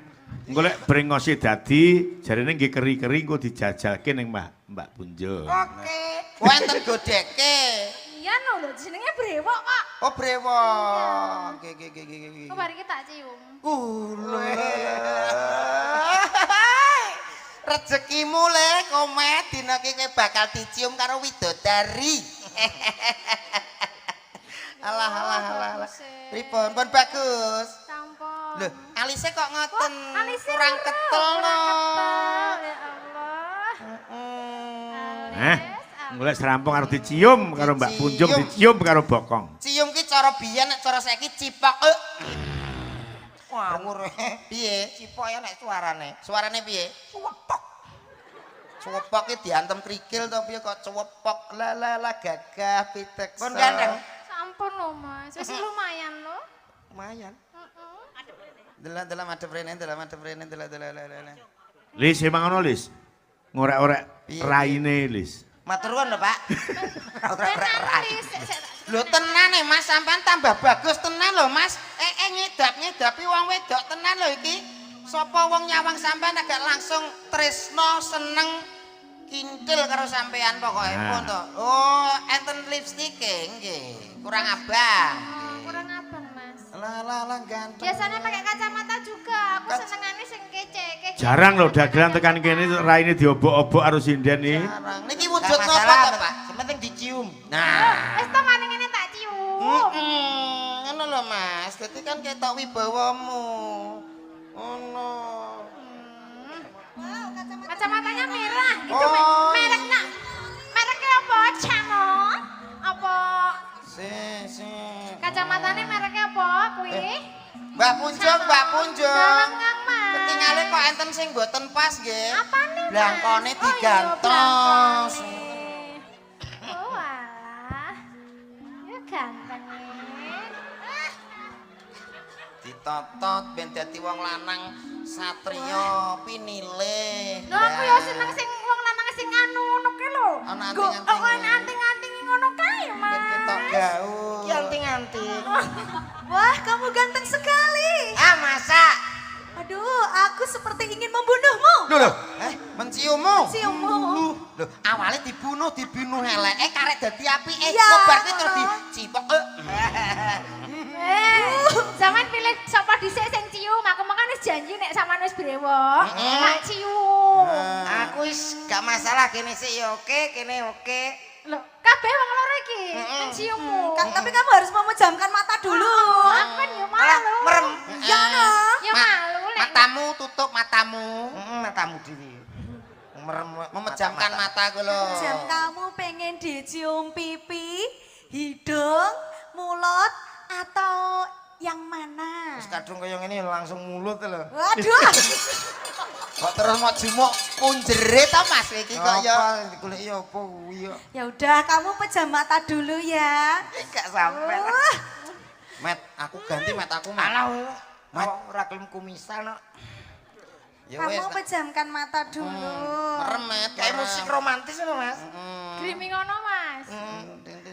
[SPEAKER 2] engko lek brengose dadi jarine nggih keri-keri engko dijajalke ning Mbak Punjung.
[SPEAKER 3] Oke.
[SPEAKER 1] Wonten godeke.
[SPEAKER 5] Iya lho, jenenge brewok kok.
[SPEAKER 1] Oh brewok. Nggih.
[SPEAKER 5] Kok mari tak cium.
[SPEAKER 1] Rezekimu le Komet dina iki kowe bakal dicium karo widodari. Alah. Pripun? Pun bagus.
[SPEAKER 5] Sampun.
[SPEAKER 1] Loh, alise kok ngoten?
[SPEAKER 5] Alisnya
[SPEAKER 1] Kurang
[SPEAKER 5] urung,
[SPEAKER 1] ketel
[SPEAKER 5] kurang
[SPEAKER 1] no.
[SPEAKER 5] ketel, ya Allah.
[SPEAKER 2] Engko lek serampung karo dicium karo Mbak Punjung dicium karo bokong.
[SPEAKER 1] Cium ki cara biyen nek cara saiki cipok.
[SPEAKER 3] Ngawur.
[SPEAKER 1] Piye?
[SPEAKER 3] Cipok ya nek suarane.
[SPEAKER 1] Suarane piye?
[SPEAKER 3] Cuwepok.
[SPEAKER 1] Cuwepok ki diantem krikil to piye kok cuwepok. La gagah piteksa.
[SPEAKER 3] Pun gandeng.
[SPEAKER 5] Sampun lho, Mas. Wis lumayan lho.
[SPEAKER 1] Lumayan.
[SPEAKER 5] Heeh.
[SPEAKER 1] Dalam madhep rene.
[SPEAKER 2] Lis emang ngono Lis. Ngorek-orek
[SPEAKER 1] Piye,
[SPEAKER 2] raine Lis.
[SPEAKER 3] Matur nuwun lho, Pak.
[SPEAKER 5] Tenan wis.
[SPEAKER 1] Lho tenan Mas, sampean tambah bagus tenan lho Mas. Ngedap-ngedapi wong wedok tenan lho iki. Sapa wong nyawang sampean agak langsung tresno seneng kintil karo sampean pokoke pun to. Oh, enten lipstick nggih. Kurang abang.
[SPEAKER 5] Kurang abang, Mas.
[SPEAKER 1] Lah ganteng.
[SPEAKER 5] Biasanya pakai kacamata juga. Aku senengane sing kece.
[SPEAKER 2] Jarang lho dagelan tekan kene raine diobok-obok karo sinden iki.
[SPEAKER 1] Jarang. Niki
[SPEAKER 3] Gak
[SPEAKER 1] wujud napa
[SPEAKER 3] masalah,
[SPEAKER 1] to, Pak?
[SPEAKER 3] Yang penting dicium.
[SPEAKER 1] Nah.
[SPEAKER 5] Wis to ngene ngene tak cium.
[SPEAKER 1] Ngono lho Mas, dadi kan ketok wibawamu. Ngono.
[SPEAKER 5] Kacamatanya merah. Itu
[SPEAKER 1] Oh.
[SPEAKER 5] mereknya apa? Camo? Apa?
[SPEAKER 1] Si.
[SPEAKER 5] Kacamatanya mereknya apa? Kuwi?
[SPEAKER 1] Mbak Punjung.
[SPEAKER 5] Dalam Kang Mas.
[SPEAKER 1] Ketingale kok enten sing mboten pas nggih.
[SPEAKER 5] Apane, Mas?
[SPEAKER 1] Blangkone
[SPEAKER 5] Oh, iya,
[SPEAKER 1] digantos.
[SPEAKER 5] blangkone. Oh alah. Ya ganteng.
[SPEAKER 1] Ditotot ben dadi wong lanang satriya pinilih.
[SPEAKER 5] Lho aku ya seneng sing wong lanang sing anu ngono ki lho.
[SPEAKER 1] Ana
[SPEAKER 5] Go-
[SPEAKER 1] anting-anting.
[SPEAKER 5] oh, ana anting-anting ngono kae, Mas.
[SPEAKER 1] Ben ketok gaul.
[SPEAKER 3] Ki anting-anting.
[SPEAKER 7] Wah, kamu ganteng sekali.
[SPEAKER 3] Ah, masa?
[SPEAKER 7] Aduh, aku seperti ingin membunuhmu.
[SPEAKER 1] Lho, menciummu.
[SPEAKER 7] Ciummu.
[SPEAKER 1] Lho, awalnya dibunuh eleke karek dadi apike.
[SPEAKER 7] Ya,
[SPEAKER 1] Ngobar kuwi terus
[SPEAKER 7] ngono.
[SPEAKER 1] dicipok.
[SPEAKER 5] Zaman pilih sapa dhisik sing cium, aku makan wis janji nek sampean wis brewok, tak cium.
[SPEAKER 3] Aku wis gak masalah kene sik ya oke, kene oke.
[SPEAKER 5] Lho, Kabeh wong loro iki menciummu.
[SPEAKER 7] Tapi kamu harus memejamkan mata dulu.
[SPEAKER 5] Aku kan yo malu.
[SPEAKER 3] Merem.
[SPEAKER 7] Ya no.
[SPEAKER 5] Yo malu lek.
[SPEAKER 1] Matamu tutup matamu.
[SPEAKER 3] Matamu dhewe. Merem
[SPEAKER 1] Memejamkan mata ku lho.
[SPEAKER 7] Jam kamu pengen dicium pipi, hidung, mulut, atau yang mana?
[SPEAKER 3] Wis kadung kaya ngene langsung mulut lho.
[SPEAKER 7] Waduh.
[SPEAKER 1] Kok terus mau jumuk punjere ta Mas iki kok ya.
[SPEAKER 3] Apa golek ya apa kuwi ya.
[SPEAKER 7] Ya udah, kamu pejam mata dulu ya.
[SPEAKER 3] Enggak sampe.
[SPEAKER 1] Met, aku ganti met aku met.
[SPEAKER 3] Alah, ora kelem kumisan kok.
[SPEAKER 1] Ya wis.
[SPEAKER 7] Kamu pejamkan mata dulu.
[SPEAKER 1] Merem met.
[SPEAKER 3] Kayak musik romantis ngono, Mas.
[SPEAKER 5] Grimi ngono Mas.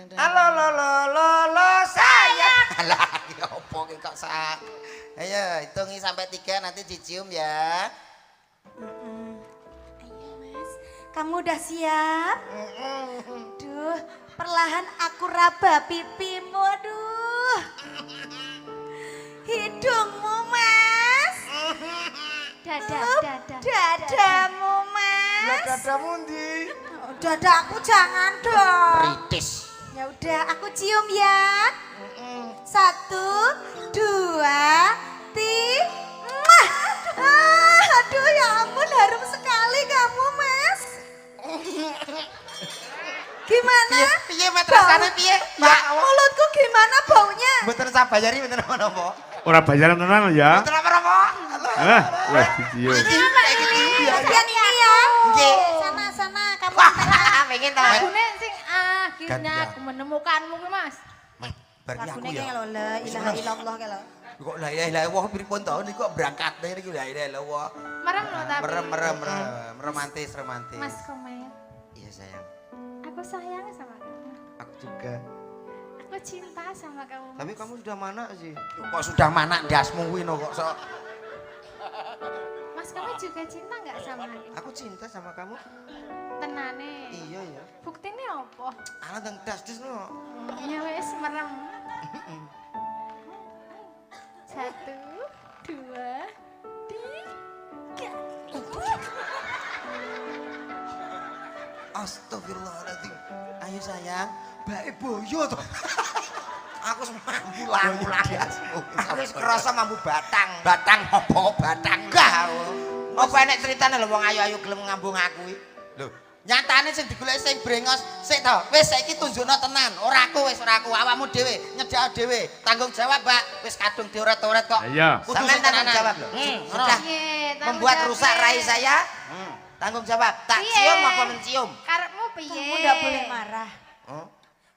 [SPEAKER 3] Halo lo lo lo lo sayang.
[SPEAKER 1] Alah, ya apa ki kok sak. Ayo, hitungi sampai 3 nanti dicium ya.
[SPEAKER 7] Ayo Mas, kamu udah siap? Duh, perlahan aku raba pipimu, aduh. Hidungmu Mas.
[SPEAKER 5] Dada.
[SPEAKER 7] Dadamu Mas.
[SPEAKER 3] Dadamu ndi?
[SPEAKER 7] Dadaku jangan dong.
[SPEAKER 1] Kritis.
[SPEAKER 7] Ya udah, aku cium ya. 1, 2, 3. Aduh ya ampun, harum sekali kamu Mas. Gimana?
[SPEAKER 1] Piye met rasane piye?
[SPEAKER 7] Mbak, mulutku gimana baunya?
[SPEAKER 3] Mboten sabayari mboten apa-apa.
[SPEAKER 2] Ora bayaran tenan ya.
[SPEAKER 3] Mboten apa-apa.
[SPEAKER 2] Wes dicium.
[SPEAKER 7] Yang ini ya.
[SPEAKER 3] Nggih.
[SPEAKER 7] Sana, kamu
[SPEAKER 3] Pengen ta?
[SPEAKER 5] Lagune sing akhirnya
[SPEAKER 3] Gantian.
[SPEAKER 5] aku menemukanmu ki Mas.
[SPEAKER 3] Bar ki aku
[SPEAKER 7] lagune
[SPEAKER 3] ya.
[SPEAKER 7] kayak lo, la ilaha illallah kayak lo.
[SPEAKER 3] Kok la ilaha illallah pripun to niku kok berangkat niku la ilaha illallah.
[SPEAKER 5] Merem lo tapi.
[SPEAKER 3] Merem romantis.
[SPEAKER 5] Mas Komer,
[SPEAKER 3] Iya sayang,
[SPEAKER 5] aku sayang sama kamu.
[SPEAKER 3] aku juga.
[SPEAKER 5] Aku cinta sama kamu.
[SPEAKER 3] Tapi kamu sudah mana sih?
[SPEAKER 1] Kok sudah mana ndasmu kuwi no kok sok.
[SPEAKER 5] Mas kamu juga cinta nggak sama aku?
[SPEAKER 3] Aku cinta sama kamu.
[SPEAKER 5] Tenane.
[SPEAKER 3] Iya ya.
[SPEAKER 5] Buktinya apa?
[SPEAKER 3] Ala teng das no.
[SPEAKER 5] Ya wes merem. 1, 2, 3.
[SPEAKER 3] Astagfirullahaladzim. Ayo sayang, bae boyo to. Aku mampu lampu dasmu. Aku wis krasa mampu batang.
[SPEAKER 1] Batang apa batang?
[SPEAKER 3] Enggak. Apa enek critane lho wong ayu-ayu gelem ngambung aku iki?
[SPEAKER 1] Lho, nyatane sing digoleki sing brengos sik to. Wis saiki tunjukno tenan. Ora aku wis ora aku, awakmu dhewe, nyedak dhewe. Tanggung jawab, Mbak. Wis kadung dioret-oret kok.
[SPEAKER 2] Iya.
[SPEAKER 1] Kudu
[SPEAKER 3] Sampeyan
[SPEAKER 1] sing
[SPEAKER 3] tanggung
[SPEAKER 1] tenanan.
[SPEAKER 3] jawab lho.
[SPEAKER 1] Sudah
[SPEAKER 3] Membuat rusak rai saya. Tanggung jawab. Tak cium apa mencium?
[SPEAKER 5] Karepmu piye?
[SPEAKER 7] Kamu ndak boleh marah.
[SPEAKER 3] Oh.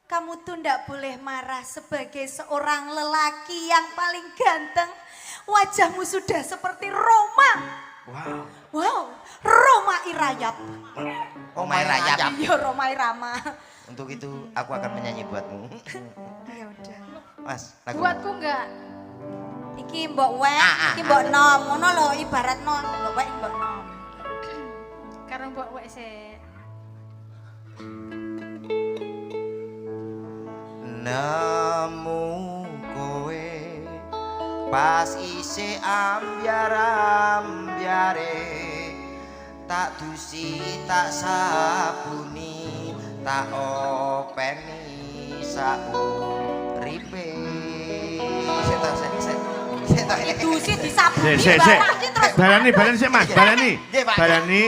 [SPEAKER 7] Kamu tuh ndak boleh marah sebagai seorang lelaki yang paling ganteng. Wajahmu sudah seperti Roma. Wow, Roma Irayap.
[SPEAKER 3] Oh, Mai Rayap.
[SPEAKER 7] Iya, Roma Irama.
[SPEAKER 3] Untuk itu aku akan menyanyi buatmu.
[SPEAKER 7] Ya udah.
[SPEAKER 3] Mas, lagu.
[SPEAKER 5] Buatku enggak.
[SPEAKER 7] Iki mbok wek, iki mbok nom, ngono lho ibarat nom, mbok wek mbok nom.
[SPEAKER 5] Karo mbok wek sik.
[SPEAKER 3] Nemu kowe pas isih ambyar-ambyare tak dusi tak sabuni tak openi sauripe.
[SPEAKER 7] Dusi disabuni
[SPEAKER 2] Sik.
[SPEAKER 7] barang iki terus.
[SPEAKER 2] Balani sik Mas, balani.
[SPEAKER 3] Nggih, Pak.
[SPEAKER 2] Balani.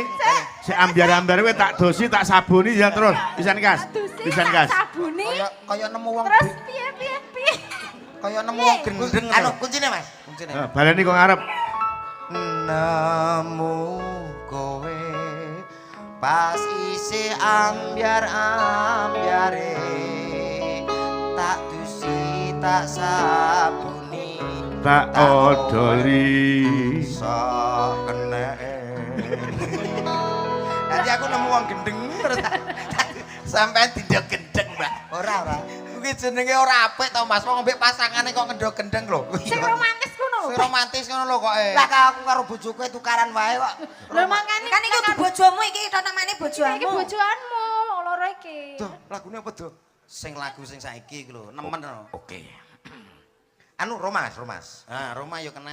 [SPEAKER 2] Sik ambyar-ambyar kowe tak dosi tak sabuni ya terus. Pisan kas.
[SPEAKER 5] Dusi
[SPEAKER 2] Pisan
[SPEAKER 5] tak
[SPEAKER 2] kas.
[SPEAKER 5] sabuni.
[SPEAKER 1] Kaya nemu wong
[SPEAKER 5] Terus piye?
[SPEAKER 1] kaya nemu wong gendeng.
[SPEAKER 3] Anu kuncine Mas, kuncine.
[SPEAKER 2] Balani kok ngarep.
[SPEAKER 3] Nemu kowe pas isih ambyar-ambyare tak dusi tak sabuni
[SPEAKER 2] Tak odoli.
[SPEAKER 3] sok kene. Nanti aku nemu wong gendeng terus
[SPEAKER 1] Sampeyan tindak gendeng, Mbak.
[SPEAKER 3] ora.
[SPEAKER 1] Kuwi jenenge ora apik to, Mas. Wong mbek pasangane kok ngendok gendeng lho.
[SPEAKER 5] Sing romantis ngono
[SPEAKER 1] Sing
[SPEAKER 5] lho.
[SPEAKER 1] romantis ngono lho kok.
[SPEAKER 3] Lah aku karo bojoku tukaran wae kok.
[SPEAKER 5] Lho makane
[SPEAKER 7] Kan iki kudu bojomu iki to namane
[SPEAKER 5] iki
[SPEAKER 7] bojomu.
[SPEAKER 5] bojoanmu, wong loro iki.
[SPEAKER 3] Duh, lagune apa, Duh?
[SPEAKER 1] Sing lagu sing saiki iku lho, nemen lho.
[SPEAKER 3] Oke. Anu Romas.
[SPEAKER 1] Ah, Roma yo kena.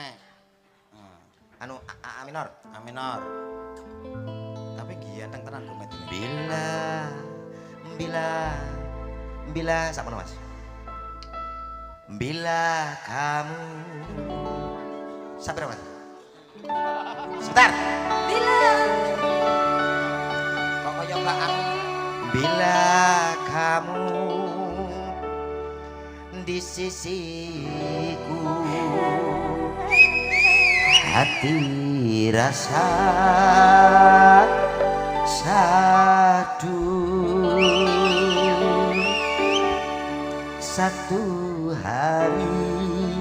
[SPEAKER 3] Anu A minor.
[SPEAKER 1] A minor. Tapi ganteng tenan kok Met.
[SPEAKER 3] Bila Bila sakmono Mas. Bila kamu sabar Mas. Sebentar.
[SPEAKER 7] Bila
[SPEAKER 3] Kok kaya gak aku. Bila kamu di sisiku hati rasa sadu satu hari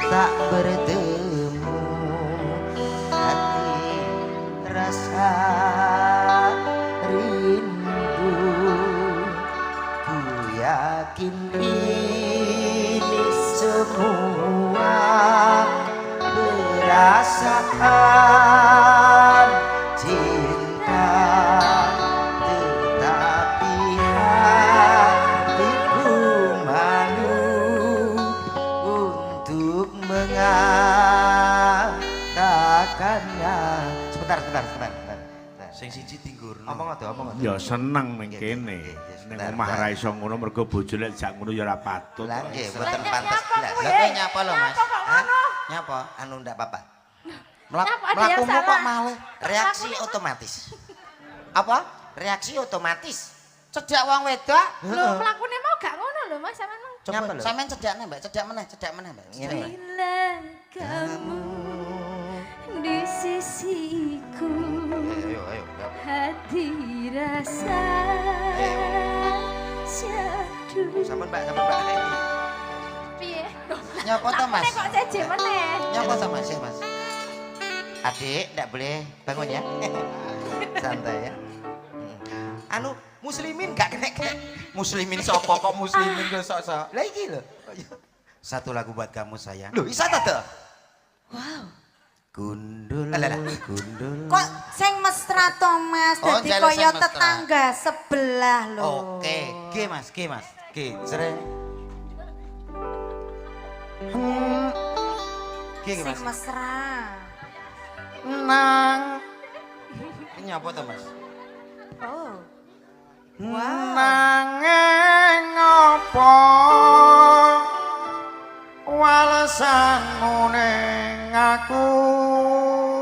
[SPEAKER 3] tak bertemu hati rasa rindu ku yakin ini semua perasaan cinta tetapi hatiku malu untuk mengatakannya. Sebentar.
[SPEAKER 4] Sing siji tinggurno.
[SPEAKER 3] Omong atuh.
[SPEAKER 2] Ya seneng ning
[SPEAKER 3] Nggih,
[SPEAKER 2] kene.
[SPEAKER 3] nggih,
[SPEAKER 2] Ning
[SPEAKER 3] sebentar,
[SPEAKER 2] omah
[SPEAKER 3] sebentar.
[SPEAKER 2] ra iso ngono mergo bojone jak ngono ya ora patut.
[SPEAKER 3] Lah nggih, mboten
[SPEAKER 5] Lah,
[SPEAKER 3] pantes
[SPEAKER 5] nyapa
[SPEAKER 3] blas.
[SPEAKER 5] kuwi?
[SPEAKER 1] Lah kowe nyapa lho Mas?
[SPEAKER 5] Nyapa kok ngono?
[SPEAKER 1] Nyapa?
[SPEAKER 3] Anu ndak apa-apa.
[SPEAKER 5] Nyapa ada yang
[SPEAKER 1] Mlakumu kok
[SPEAKER 5] salah?
[SPEAKER 1] malih.
[SPEAKER 3] Reaksi otomatis.
[SPEAKER 1] Apa?
[SPEAKER 3] Reaksi otomatis.
[SPEAKER 1] Cedak wong wedok.
[SPEAKER 5] Lho, mlakune mau gak ngono lho Mas sampean.
[SPEAKER 3] Coba
[SPEAKER 1] Nyapa?
[SPEAKER 3] lho.
[SPEAKER 1] Sampeyan cedakne Mbak, cedak meneh Mbak.
[SPEAKER 3] Ngene Mbak.
[SPEAKER 5] Bila kamu di sisiku
[SPEAKER 3] Ayo.
[SPEAKER 5] hati rasa syahdu.
[SPEAKER 3] Sampun Mbak.
[SPEAKER 5] Piye?
[SPEAKER 1] Nyapa to Mas?
[SPEAKER 5] Lakune kok jeje meneh.
[SPEAKER 1] Nyapa to Mas? Ya Mas.
[SPEAKER 3] Adik, ndak boleh bangun ya. Santai ya. Anu, muslimin gak kena.
[SPEAKER 1] Muslimin sapa kok muslimin kok sok-sok.
[SPEAKER 3] Lah iki lho.
[SPEAKER 1] Satu lagu buat kamu sayang.
[SPEAKER 3] Lho, isa ta to?
[SPEAKER 1] Gundul,
[SPEAKER 3] Alah.
[SPEAKER 1] gundul.
[SPEAKER 7] kok sing mesra to Mas,
[SPEAKER 1] Oh,
[SPEAKER 7] dadi
[SPEAKER 1] njaluk sing
[SPEAKER 7] kaya
[SPEAKER 1] mesra.
[SPEAKER 7] tetangga sebelah lho.
[SPEAKER 1] Oke, G Mas. Sering.
[SPEAKER 3] Ki
[SPEAKER 7] Sing
[SPEAKER 3] Mas.
[SPEAKER 7] mesra.
[SPEAKER 1] Nang. Ini apa to Mas?
[SPEAKER 7] Oh.
[SPEAKER 1] Nanging apa walesanmu ning aku.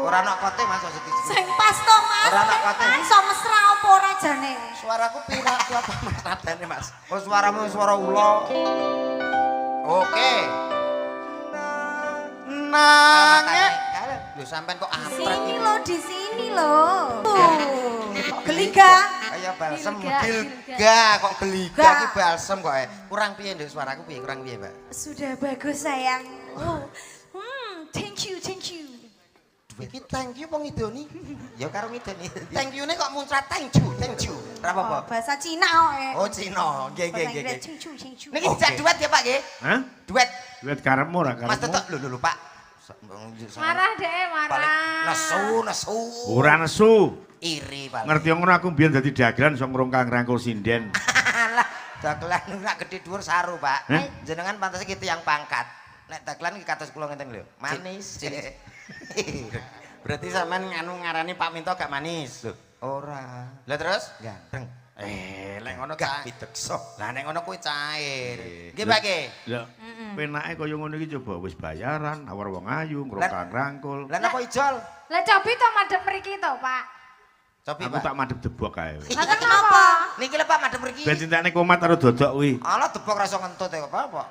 [SPEAKER 3] Ora ana kote Mas kok sedih.
[SPEAKER 7] Sing pas to Mas.
[SPEAKER 3] Ora ana kote.
[SPEAKER 7] Iso mesra apa ora jane?
[SPEAKER 1] Suaraku pirak ku apa Mas nadane Mas?
[SPEAKER 3] Oh, suaramu suara ula.
[SPEAKER 1] Oke.
[SPEAKER 3] Nanging
[SPEAKER 1] Nanging lho sampean kok ampret
[SPEAKER 7] Sini
[SPEAKER 1] iki.
[SPEAKER 7] lo, di sini lo. Kok geliga?
[SPEAKER 3] kaya balsem
[SPEAKER 5] Gilga.
[SPEAKER 1] Gilga kok geliga
[SPEAKER 7] Gak.
[SPEAKER 1] iki balsem kok. Kurang piye Nduk suaraku piye? Kurang piye, Mbak?
[SPEAKER 7] Sudah bagus sayang. Oh. Thank you.
[SPEAKER 1] Iki thank you apa ngidoni?
[SPEAKER 3] Ya karo ngidoni.
[SPEAKER 1] Thank you-ne kok muncrat thank you.
[SPEAKER 3] Ora apa-apa.
[SPEAKER 7] Oh, bahasa Cina kok.
[SPEAKER 1] Oh, Cina. Nggih,
[SPEAKER 7] Bahasa
[SPEAKER 1] nggih,
[SPEAKER 7] Inggris,
[SPEAKER 1] nggih.
[SPEAKER 7] Thank you.
[SPEAKER 3] Niki dijak duet ya Pak nggih?
[SPEAKER 2] Hah?
[SPEAKER 3] Duet.
[SPEAKER 2] Duit karepmu ora
[SPEAKER 3] Mas
[SPEAKER 2] karepmu?
[SPEAKER 3] Tetok lho Pak.
[SPEAKER 5] Marah deh,
[SPEAKER 3] Paling
[SPEAKER 5] marah.
[SPEAKER 3] nesu.
[SPEAKER 2] Ora nesu.
[SPEAKER 3] Iri paling.
[SPEAKER 2] Ngerti ngono aku mbiyen dadi dagelan iso ngrungkang-rangkul sinden.
[SPEAKER 3] Lah, dagelan nak gede dhuwur saru, Pak.
[SPEAKER 2] Hah?
[SPEAKER 3] Jenengan pantes iki tiyang pangkat. Nek dagelan iki kados kula ngenten lho. Manis.
[SPEAKER 1] Berarti sampean nganu ngarani Pak Minto gak manis.
[SPEAKER 3] Lho, ora.
[SPEAKER 1] Lah terus?
[SPEAKER 3] Ganteng.
[SPEAKER 1] Lek ngono
[SPEAKER 3] Gak
[SPEAKER 1] gak
[SPEAKER 3] pitekso.
[SPEAKER 1] Lah nek ngono kuwi cair. Nggih, Pak nggih.
[SPEAKER 2] Lah, penake kaya ngono iki coba wis bayaran, awar wong ayu, ngrungkang-rangkul.
[SPEAKER 3] Lah napa ijol?
[SPEAKER 5] Lah cobi to madhep mriki to, Pak.
[SPEAKER 1] Cobi,
[SPEAKER 2] Aku
[SPEAKER 1] Pak.
[SPEAKER 2] tak madhep debok kae.
[SPEAKER 5] Lah kenapa?
[SPEAKER 3] Niki lho Pak madhep mriki.
[SPEAKER 2] Ben cintane komat karo dodok kuwi.
[SPEAKER 3] Alah debok ra iso ngentut ya apa-apa.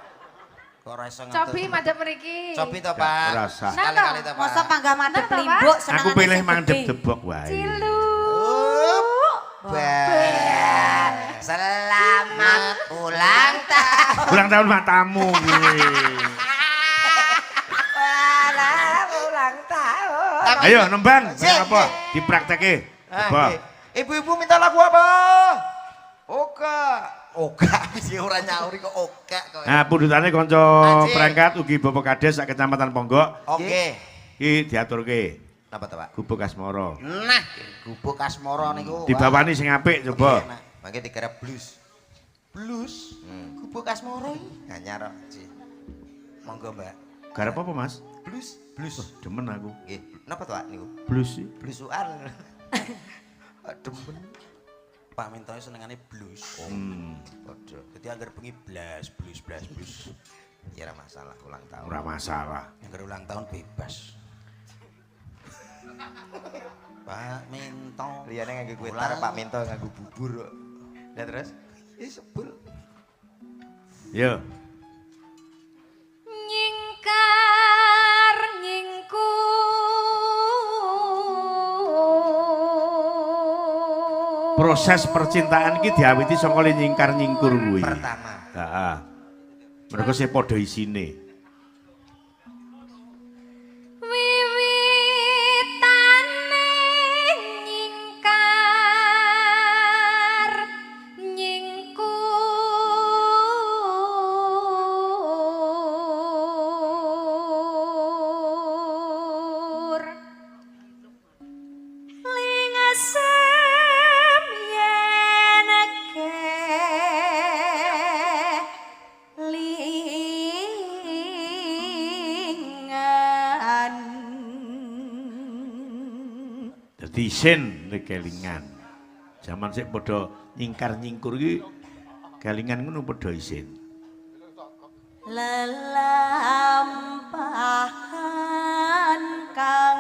[SPEAKER 1] Kok ora iso
[SPEAKER 5] Cobi madhep mriki.
[SPEAKER 1] Cobi to,
[SPEAKER 2] Gak
[SPEAKER 1] Pak.
[SPEAKER 2] rasa.
[SPEAKER 1] Sekali-kali to, Pak.
[SPEAKER 7] Masa pangga madep
[SPEAKER 5] Nang, Pak?
[SPEAKER 7] limbuk
[SPEAKER 2] Aku
[SPEAKER 7] senengane
[SPEAKER 2] pilih
[SPEAKER 7] sing
[SPEAKER 2] mandhep
[SPEAKER 7] gede.
[SPEAKER 2] debok wae.
[SPEAKER 5] Cilu.
[SPEAKER 3] Selamat ulang tahun.
[SPEAKER 2] Ulang tahun matamu kuwi.
[SPEAKER 3] Selamat ulang tahun.
[SPEAKER 2] Ayo nembang,
[SPEAKER 3] Sik,
[SPEAKER 2] bareng apa?
[SPEAKER 3] nggih.
[SPEAKER 2] Dipraktekke.
[SPEAKER 3] Ah,
[SPEAKER 2] Coba.
[SPEAKER 3] nggih. Ibu-ibu minta lagu apa? Oka.
[SPEAKER 1] Oga wis ora nyauri kok oga kok.
[SPEAKER 2] Nah, pundutane kanca
[SPEAKER 1] Anjing.
[SPEAKER 2] perangkat ugi Bapak Kades sak Kecamatan Ponggok
[SPEAKER 1] Oke.
[SPEAKER 2] iki diaturke
[SPEAKER 3] Napa to, Pak?
[SPEAKER 2] gubuk asmara.
[SPEAKER 1] Nah, gubuk asmara niku.
[SPEAKER 2] Dibawani sing apik coba.
[SPEAKER 1] Enak.
[SPEAKER 3] Mangke digarap blues.
[SPEAKER 1] Blues. Gubuk asmara iki.
[SPEAKER 3] Anyar kok, Ci. Monggo, Mbak.
[SPEAKER 2] Garap apa, Mas?
[SPEAKER 3] Blues.
[SPEAKER 2] Demen aku.
[SPEAKER 3] Nggih. Napa to, Pak niku?
[SPEAKER 2] Blues sih.
[SPEAKER 3] Blusukan. Demen.
[SPEAKER 4] Pak Minto senengane blues.
[SPEAKER 3] Padha.
[SPEAKER 4] Dadi anggar bengi blas.
[SPEAKER 3] Ya ora masalah ulang tahun.
[SPEAKER 2] Ora masalah.
[SPEAKER 4] Anggar ulang tahun bebas. Pak Minto.
[SPEAKER 3] Liyane nganggo kue tar Pak Minto nganggo bubur kok. Lah terus? Sebel.
[SPEAKER 2] Yo.
[SPEAKER 5] Nyingkar nyingkur.
[SPEAKER 2] Proses percintaan iki diawiti saka le nyingkar nyingkur kuwi.
[SPEAKER 3] Pertama.
[SPEAKER 2] Heeh. Mereka sing padha isine.
[SPEAKER 5] Wiwitane nyingkar nyingkur. Lingasem yen kelingan.
[SPEAKER 2] Dadi isin le kelingan. Zaman sik padha nyingkar nyingkur iki kelingan ngono padha isin.
[SPEAKER 7] Lelampahan kang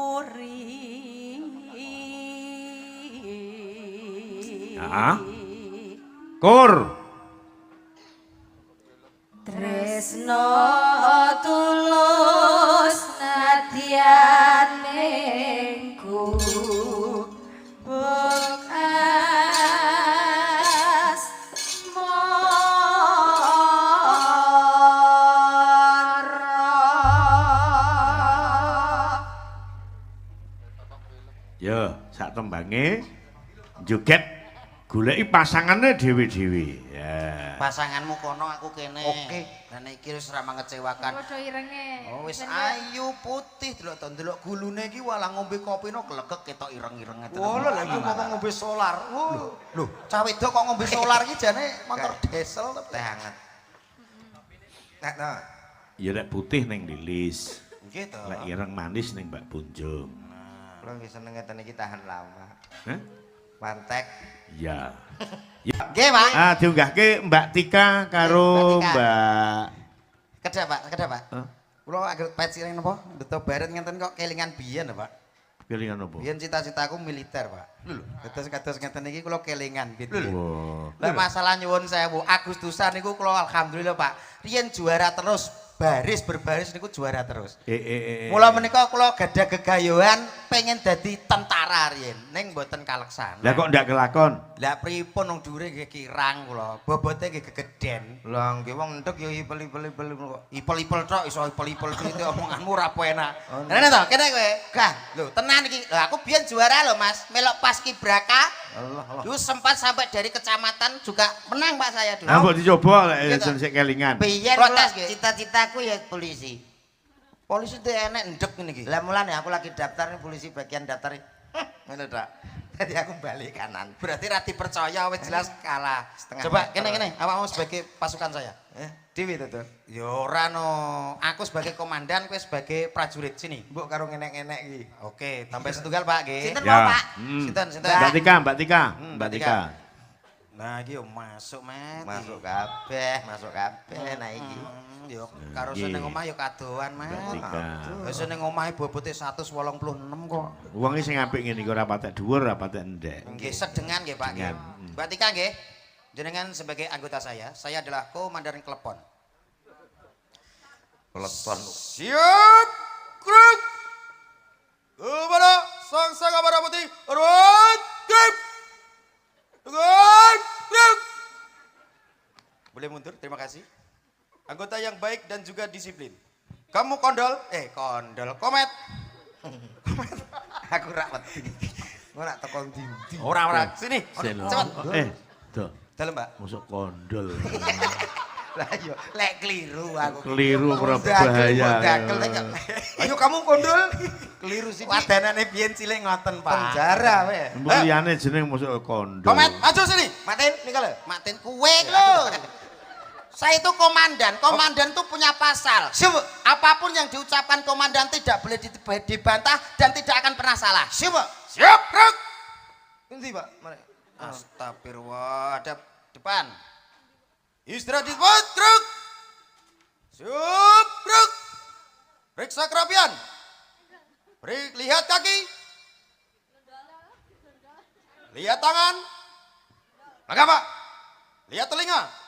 [SPEAKER 7] kawuri.
[SPEAKER 2] Heeh. Kur.
[SPEAKER 7] Tresno tulus nadyan nengku bekas mara.
[SPEAKER 2] Yo, sak tembange joget goleki pasangane dhewe-dhewe. Ya.
[SPEAKER 1] Pasanganmu kono aku kene.
[SPEAKER 3] Oke.
[SPEAKER 1] Dan iki wis ora mengecewakan.
[SPEAKER 5] Padha irenge.
[SPEAKER 1] Oh wis ayu putih delok gulune iki walah ngombe kopino glegek ketok ireng-ireng ngeten.
[SPEAKER 3] Oh lho iki ngomong ngombe solar.
[SPEAKER 1] Lho, cah wedok kok ngombe solar iki jane motor diesel to.
[SPEAKER 3] Teh hangat. Nah.
[SPEAKER 2] Ya lek putih ning lilis,
[SPEAKER 3] Nggih to.
[SPEAKER 2] lek ireng manis ning Mbak Punjung.
[SPEAKER 3] Kula nggih seneng ngeten iki tahan lama.
[SPEAKER 2] Hah?
[SPEAKER 3] Mantek.
[SPEAKER 2] Ya. Ya.
[SPEAKER 1] Nggih, Pak.
[SPEAKER 2] Ah diunggahke Mbak Tika karo
[SPEAKER 1] Mbak Tika.
[SPEAKER 2] Mbak
[SPEAKER 1] Kedah, Pak.
[SPEAKER 2] Hah?
[SPEAKER 1] Kula agak peciring napa? Ndeto baret ngenten kok kelingan biyen, Pak.
[SPEAKER 2] Kelingan apa?
[SPEAKER 1] Biyen cita-citaku militer, Pak. Lho, kados ngeten iki kula kelingan biyen.
[SPEAKER 2] Wah.
[SPEAKER 1] Lah masalah nyuwun sewu, Agustusan niku kula alhamdulillah, Pak. Riyen juara terus, berbaris niku juara terus. Mula menika kula gadah gegayuhan pengen dadi tentara riyen, ning mboten kaleksana.
[SPEAKER 2] Lah kok ndak kelakon?
[SPEAKER 1] Lah pripun wong dhuwure nggih kirang kula, bobote nggih gegeden.
[SPEAKER 3] Lah nggih wong entuk ya ipel-ipel kok.
[SPEAKER 1] Ipel-ipel tok iso ipel-ipel iki omonganmu ora penak. Ngene to, kene kowe. Gah, lho tenan iki. Lah aku biyen juara lho, Mas. Melok Paskibraka.
[SPEAKER 3] Allah.
[SPEAKER 1] Dulu sempat sampai dari kecamatan juga menang Pak saya dulu.
[SPEAKER 2] Ah mbok dicoba lek
[SPEAKER 1] Gitu.
[SPEAKER 2] sik kelingan.
[SPEAKER 3] Biyen
[SPEAKER 1] Protes,
[SPEAKER 3] kula
[SPEAKER 1] nggih.
[SPEAKER 3] cita-citaku ya polisi.
[SPEAKER 1] Polisi itu enek ndek ngene iki.
[SPEAKER 3] Lah mulane aku lagi daftar nih polisi bagian daftar. Ngono tok. Jadi aku balik kanan.
[SPEAKER 1] Berarti ra dipercaya wis jelas kalah.
[SPEAKER 3] Setengah
[SPEAKER 1] Coba
[SPEAKER 3] meter.
[SPEAKER 1] kene awakmu sebagai pasukan saya.
[SPEAKER 3] Dewi to, Tur.
[SPEAKER 1] Ya ora no. Aku sebagai komandan, kowe sebagai prajurit sini.
[SPEAKER 3] Mbok karo ngenek-ngenek iki.
[SPEAKER 1] Oke, tambah setunggal Pak nggih.
[SPEAKER 3] Sinten
[SPEAKER 2] Ya.
[SPEAKER 3] mau, Pak?
[SPEAKER 1] Sinten?
[SPEAKER 2] Mbak Tika, Mbak Tika.
[SPEAKER 1] Mbak Tika. Nah, iki yo masuk, Mas.
[SPEAKER 3] Masuk kabeh. Nah iki.
[SPEAKER 1] Yo karo
[SPEAKER 2] Nggih.
[SPEAKER 1] seneng omah yo kadoan, Mas.
[SPEAKER 2] Mbak Tika.
[SPEAKER 1] Wis seneng omahe bobote 186 kok.
[SPEAKER 2] Wong iki sing apik ngene iki ora patek dhuwur, ora patek endek.
[SPEAKER 1] Nggih sedengan nggih Pak nggih.
[SPEAKER 2] Sedengan.
[SPEAKER 1] Mbak Tika nggih. Jenengan sebagai anggota saya adalah komandan Klepon.
[SPEAKER 3] Peleton.
[SPEAKER 1] Siap, kruk. Kepada sang Kamara Putih, Arwat, kruk. Dengan kruk. Boleh mundur, terima kasih. Anggota yang baik dan juga disiplin. Kamu kondol, komet.
[SPEAKER 3] Aku rak wedi. Ora tekon dindi.
[SPEAKER 1] Ora, sini.
[SPEAKER 2] Selo.
[SPEAKER 1] Cepet.
[SPEAKER 2] Tuh,
[SPEAKER 1] Dalam, Mbak.
[SPEAKER 2] masuk kondol.
[SPEAKER 3] Lah yo lek kliru aku.
[SPEAKER 2] Keliru ora
[SPEAKER 3] Dakel,
[SPEAKER 2] bahaya.
[SPEAKER 3] dakel. Ayo kamu kondol.
[SPEAKER 1] Keliru sih. Wadanane biyen cilik ngoten, Pak.
[SPEAKER 3] Penjara we.
[SPEAKER 2] Mbok liyane jeneng masuk kondol.
[SPEAKER 1] Komet, maju sini. Matin, nih kalau. Matin kue lho. Saya itu komandan. Komandan itu punya pasal.
[SPEAKER 3] Siap, Bu.
[SPEAKER 1] Apapun yang diucapkan komandan tidak boleh dibantah dan tidak akan pernah salah.
[SPEAKER 3] Siap, Pak.
[SPEAKER 1] Siap, Bruk.
[SPEAKER 3] Nanti, Pak. Mari.
[SPEAKER 1] Astagfirullah, hadap depan.
[SPEAKER 3] Istirahat di tempat, Truk. Siap, Truk. Periksa kerapian. Lihat kaki. Lihat tangan. Maka, Pak. Lihat telinga.